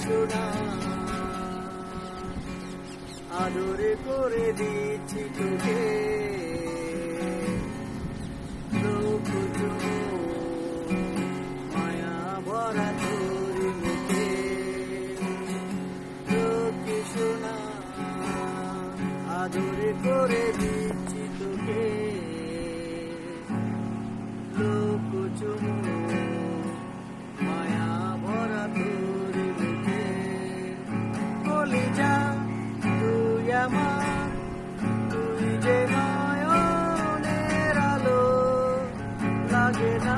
সোনা আদরে করে দিচ্ছি তোকে লোক মায়া ভরা তোর মুখে লোক সোনা আদরে করে দিচ্ছি তোকে লোক মায়া ভরা তোর মুখে বলে যা তুই আমার তুই যে নয়নের আলো লাগে না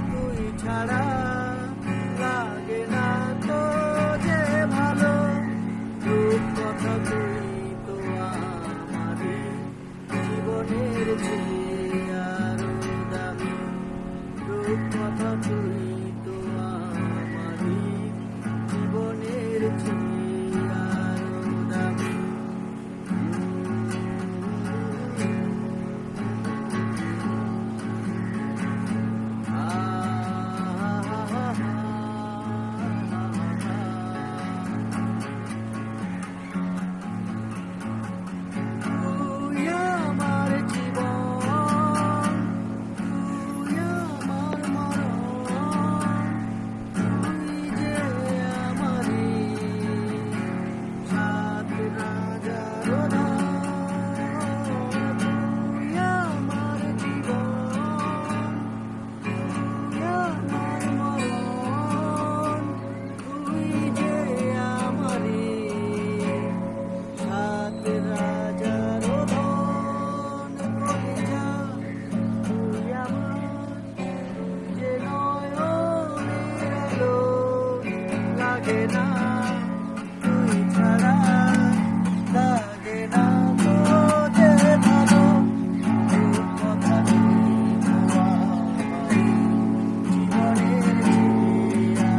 তুই ছাড়া লাগে না তো যে ভালো রূপ কথা তুই তো আমারই জীবনের চেয়ে আরো দামি রূপ কথা তুই তো আমারই জীবনের চেয়ে আরো দামি লাগে না তুই ছাড়া লাগে না তো যে ভালো রূপ কথা তুই তো আমারই জীবনের চেয়ে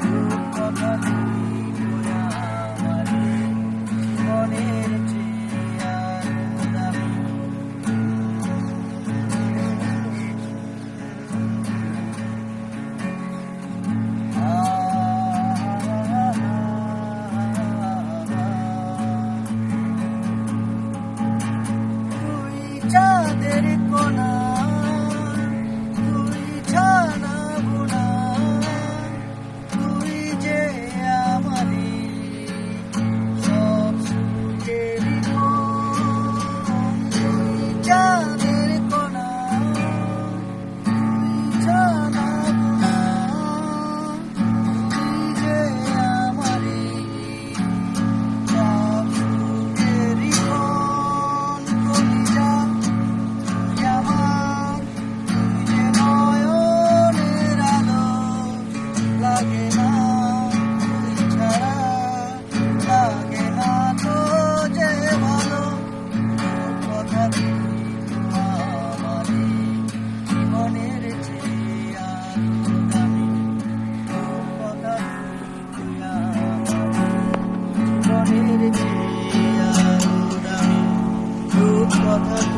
রূপ কথা তুই তো আমারই জীবনের চেয়ে দামি চাঁদের কোনা তুই ছানা গুনা তুই যে আমারই সব সুখের তুই চাঁদের কোনা তুই ছানা গুনা তুই যে আমারই সব সুখের লাগে না তুই ছাড়া লাগে না তো যে ভালো কথা তুই তো আমারই জীবনের চেয়ে আরো দামি কথা তুই আমারই জীবনের চেয়ে আরো দামি কথা